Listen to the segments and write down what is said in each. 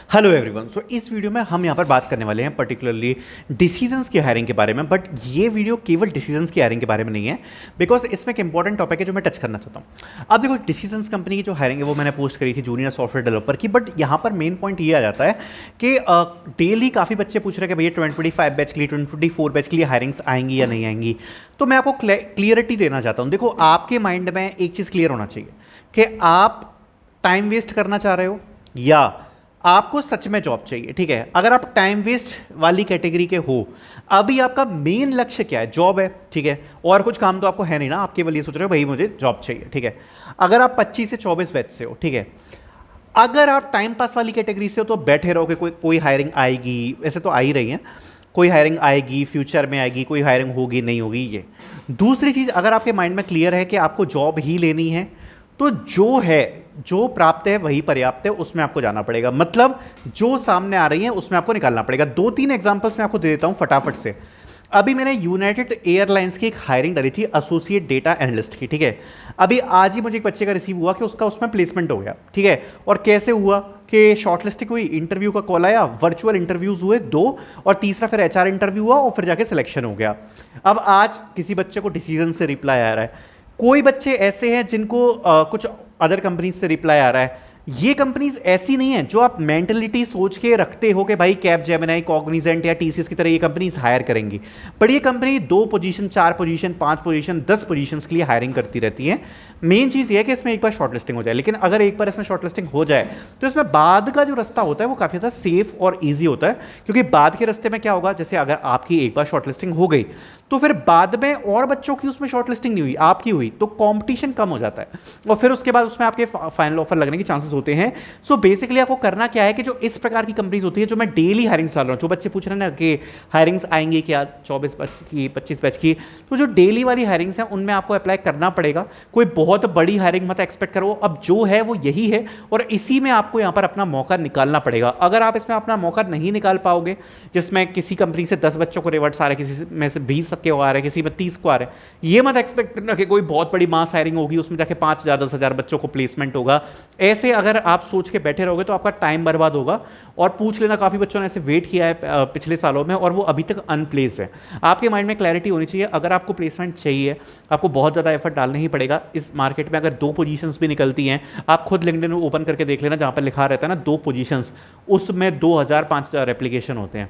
Hello everyone. सो इस video में हम यहाँ पर बात करने वाले हैं पर्टिकुलरली डिसीजंस की हायरिंग के बारे में। बट ये वीडियो केवल डिसीजंस की हायरिंग के बारे में नहीं है, बिकॉज इसमें एक इंपॉर्टेंट टॉपिक है जो मैं टच करना चाहता हूँ। अब देखो, डिसीजंस कंपनी की जो हायरिंग है वो मैंने पोस्ट करी थी जूनियर सॉफ्टवेयर डेवलपर की। बट यहाँ पर मेन पॉइंट ये आ जाता है कि डेली काफ़ी बच्चे पूछ रहे हैं कि भैया 2025 बैच के लिए 2024 बैच के लिए हायरिंग्स आएंगी या नहीं आएंगी। तो मैं आपको क्लियरिटी देना चाहता हूँ। देखो, आपके माइंड में एक चीज़ क्लियर होना चाहिए कि आप टाइम वेस्ट करना चाह रहे हो या आपको सच में जॉब चाहिए। ठीक है, अगर आप टाइम वेस्ट वाली कैटेगरी के हो, अभी आपका मेन लक्ष्य क्या है? जॉब है। ठीक है, और कुछ काम तो आपको है नहीं ना, आप केवल ये सोच रहे हो भाई मुझे जॉब चाहिए। ठीक है, अगर आप 25 से 24 बैच से हो, ठीक है, अगर आप टाइम पास वाली कैटेगरी से हो तो बैठे रहो कि कोई कोई हायरिंग आएगी। वैसे तो आ ही रही है, कोई हायरिंग आएगी, फ्यूचर में आएगी, कोई हायरिंग होगी नहीं होगी। ये दूसरी चीज़, अगर आपके माइंड में क्लियर है कि आपको जॉब ही लेनी है, तो जो है, जो प्राप्त है वही पर्याप्त है, उसमें आपको जाना पड़ेगा। मतलब जो सामने आ रही है उसमें आपको निकालना पड़ेगा। 2-3 एग्जांपल्स मैं आपको दे देता हूं फटाफट से। अभी मैंने यूनाइटेड एयरलाइंस की एक हायरिंग डाली थी एसोसिएट डेटा एनालिस्ट की। ठीक है, अभी आज ही मुझे एक बच्चे का रिसीव हुआ कि उसका उसमें प्लेसमेंट हो गया। ठीक है, और कैसे हुआ कि शॉर्टलिस्टिंग हुई, इंटरव्यू का कॉल आया, वर्चुअल इंटरव्यूज हुए 2, और तीसरा फिर एचआर इंटरव्यू हुआ और फिर जाके सिलेक्शन हो गया। अब आज किसी बच्चे को डिसीजन से रिप्लाई आ रहा है। कोई बच्चे ऐसे हैं जिनको कुछ अदर कंपनीज से रिप्लाई आ रहा है। ये कंपनीज ऐसी नहीं है जो आप मेंटलिटी सोच के रखते हो कि भाई कैप जेमिनाई, कॉग्निजेंट या टीसीएस की तरह ये कंपनीज हायर करेंगी। पर ये company 2 position, 4 position, 5 position, 10 position के लिए हायरिंग करती रहती है। मेन चीज ये है कि इसमें एक बार शॉर्टलिस्टिंग हो जाए। लेकिन अगर एक बार इसमें शॉर्टलिस्टिंग हो जाए तो इसमें बाद का जो रास्ता होता है वो काफी ज्यादा सेफ और ईजी होता है। क्योंकि बाद के रास्ते में क्या होगा, जैसे अगर आपकी एक बार शॉर्टलिस्टिंग हो गई तो फिर बाद में और बच्चों की उसमें शॉर्टलिस्टिंग नहीं हुई, आपकी हुई, तो कंपटीशन कम हो जाता है और फिर उसके बाद उसमें आपके फाइनल ऑफर लगने के चांसेस होते हैं। सो बेसिकली आपको करना क्या है कि जो इस प्रकार की कंपनीज होती है, जो मैं डेली हायरिंग्स डाल रहा हूं, जो बच्चे पूछ रहे हैं ना कि हायरिंग्स आएंगी क्या 24 बैच की, 25 बैच की, तो जो डेली वाली हायरिंग्स हैं उनमें आपको अप्लाई करना पड़ेगा। कोई बहुत बड़ी हायरिंग मत एक्सपेक्ट करो, अब जो है वो यही है और इसी में आपको यहां पर अपना मौका निकालना पड़ेगा। अगर आप इसमें अपना मौका नहीं निकाल पाओगे, जिसमें किसी कंपनी से 10 बच्चों को रिवर्ट्स आ रहे हैं, किसी में से 20 को आ रहे हैं, किसी में 30 को आ रहे हैं, ये मत एक्सपेक्ट करना कि कोई बहुत बड़ी मास हायरिंग होगी, उसमें जाके 5,000 10,000 बच्चों को प्लेसमेंट होगा। ऐसे अगर आप सोच के बैठे रहोगे तो आपका टाइम बर्बाद होगा। और पूछ लेना, काफ़ी बच्चों ने ऐसे वेट किया है पिछले सालों में और वो अभी तक अनप्लेस्ड है। आपके माइंड में क्लैरिटी होनी चाहिए, अगर आपको प्लेसमेंट चाहिए आपको बहुत ज़्यादा एफर्ट डालना ही पड़ेगा। इस मार्केट में अगर 2 पोजीशंस भी निकलती हैं, आप खुद लिंक्डइन ओपन करके देख लेना, जहाँ पर लिखा रहता है ना 2 पोजीशंस, उसमें 2,000 5,000 एप्लीकेशन होते हैं।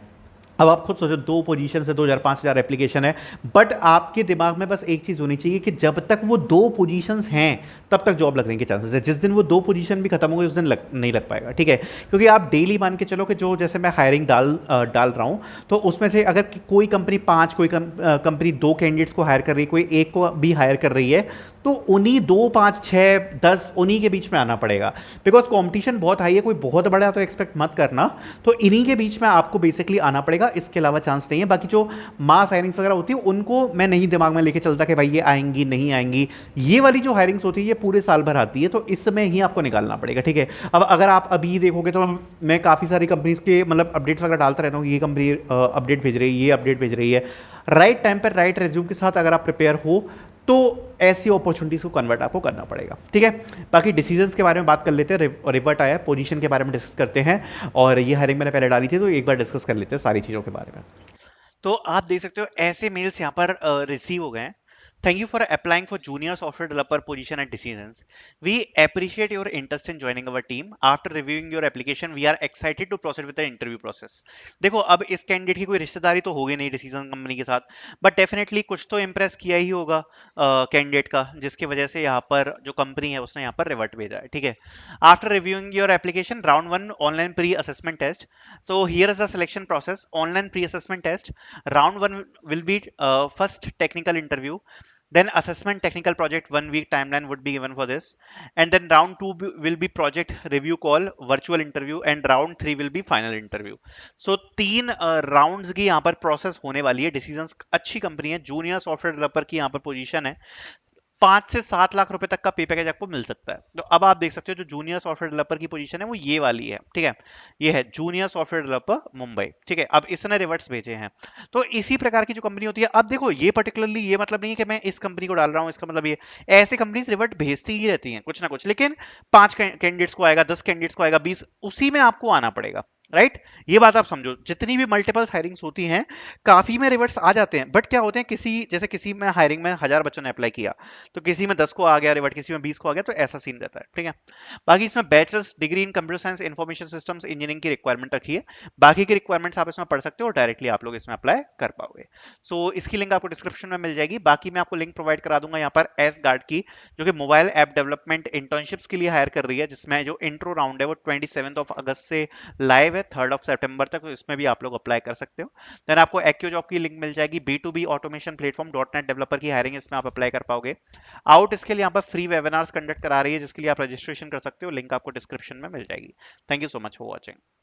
अब आप खुद सोचो, 2 पोजीशन से 2,000 5,000 एप्लीकेशन है। बट आपके दिमाग में बस एक चीज होनी चाहिए कि जब तक वो 2 पोजीशंस हैं तब तक जॉब लगने के चांसेस है। जिस दिन वो 2 पोजीशन भी खत्म हो गई उस दिन नहीं लग पाएगा। ठीक है, क्योंकि आप डेली मान के चलो कि जो जैसे मैं हायरिंग डाल रहा हूं, तो उसमें से अगर कोई कंपनी 5, कोई कंपनी 2 कैंडिडेट्स को हायर कर रही है, कोई एक को भी हायर कर रही है, तो उन्हीं 2 5 6 10 उन्हीं के बीच में आना पड़ेगा। बिकॉज कंपटीशन बहुत हाई है, कोई बहुत बड़ा तो एक्सपेक्ट मत करना। तो इन्हीं के बीच में आपको बेसिकली आना पड़ेगा, इसके अलावा चांस नहीं है। बाकी जो मास हायरिंग्स वगैरह होती है उनको मैं नहीं दिमाग में लेके चलता कि भाई ये आएंगी नहीं आएंगी। ये वाली जो हायरिंग्स होती है ये पूरे साल भर आती है, तो इसमें ही आपको निकालना पड़ेगा। ठीक है, अब अगर आप अभी देखोगे तो मैं काफ़ी सारी कंपनीज के मतलब अपडेट्स वगैरह डालता रहता हूँ, ये कंपनी अपडेट भेज रही है, ये अपडेट भेज रही है। राइट टाइम पर राइट रेज्यूम के साथ अगर आप प्रिपेयर हो तो ऐसी अपॉर्चुनिटीज को कन्वर्ट आपको करना पड़ेगा। ठीक है, बाकी डिसीजंस के बारे में बात कर लेते हैं। रिवर्ट आया, पोजीशन के बारे में डिस्कस करते हैं, और ये हायरिंग मैंने पहले डाली थी तो एक बार डिस्कस कर लेते हैं सारी चीज़ों के बारे में। तो आप देख सकते हो ऐसे मेल्स यहाँ पर रिसीव हो गए हैं। Thank you for applying for junior software developer position at decisions. We appreciate your interest in joining our team. After reviewing your application we are excited to proceed with the interview process. देखो, अब इस candidate की कोई रिश्तेदारी तो होगी नहीं decision company के साथ, बट डेफिनेटली कुछ तो इंप्रेस किया ही होगा कैंडिडेट का, जिसकी वजह से यहाँ पर जो कंपनी है उसने यहाँ पर रिवर्ट भेजा है। ठीक है, after reviewing your application, round 1 online pre assessment test. So here is the selection process: online pre-assessment test. Round 1 will be first technical interview, then assessment technical project, 1 week timeline would be given for this, and then round 2 will be project review call, virtual interview, and round 3 will be final interview. So 3 rounds की यहाँ पर process होने वाली है। Decisions अच्छी company है, junior software developer की यहाँ पर पोजीशन है। 5 से 7 लाख रुपए तक का पे पैकेज आपको मिल सकता है। तो अब आप देख सकते हो जो जूनियर सॉफ्टवेयर डेवलपर की पोजीशन है वो ये वाली है, ठीक है, ये है जूनियर सॉफ्टवेयर डेवलपर मुंबई, ठीक है। अब इसने रिवर्ट्स भेजे हैं। तो इसी प्रकार की जो कंपनी होती है, अब देखो ये पर्टिकुलरली ये मतलब नहीं है कि मैं इस कंपनी को डाल रहा हूं, इसका मतलब ये ऐसे कंपनीज रिवर्ट भेजती ही रहती हैं कुछ ना कुछ, लेकिन 5 कैंडिडेट्स को आएगा, 10 कैंडिडेट्स को आएगा, 20, उसी में आपको आना पड़ेगा, राइट। ये बात आप समझो, जितनी भी मल्टीपल हायरिंग्स होती हैं काफी में रिवर्ट्स आ जाते हैं, बट क्या होते हैं, किसी जैसे किसी में हायरिंग में 1000 बच्चों ने अप्लाई किया तो किसी में 10 को आ गया रिवर्ट, किसी में 20 को आ गया, तो ऐसा सीन रहता है, ठीक है। बाकी इसमें bachelors degree in computer science information systems engineering की रिक्वायरमेट रखी है। बाकी की रिक्वायरमेंट्स आप इसमें पढ़ सकते हो और डायरेक्टली आप लोग इसमें अप्लाई कर पाओगे। सो इसकी लिंक आपको डिस्क्रिप्शन में मिल जाएगी। बाकी मैं आपको लिंक प्रोवाइड करा दूंगा यहाँ पर एस गार्ड की, जो कि मोबाइल ऐप डेवलपमेंट इंटर्नशिप्स के लिए हायर कर रही है, जिसमें जो इंट्रो राउंड है वो 27 अगस्त से लाइव है 3 सितंबर तक, तो इसमें भी आप लोग अप्लाई कर सकते हो। देन आपको एक्यो जॉब की लिंक मिल जाएगी, B2B automation platform .NET developer की हायरिंग, इसमें आप अप्लाई कर पाओगे। आउट इसके लिए यहाँ पर फ्री वेबिनार्स कंडक्ट करा रही है, जिसके लिए आप रजिस्ट्रेशन कर सकते हो, लिंक आपको डिस्क्रिप्शन में मिल जाएगी। Thank you so much for watching.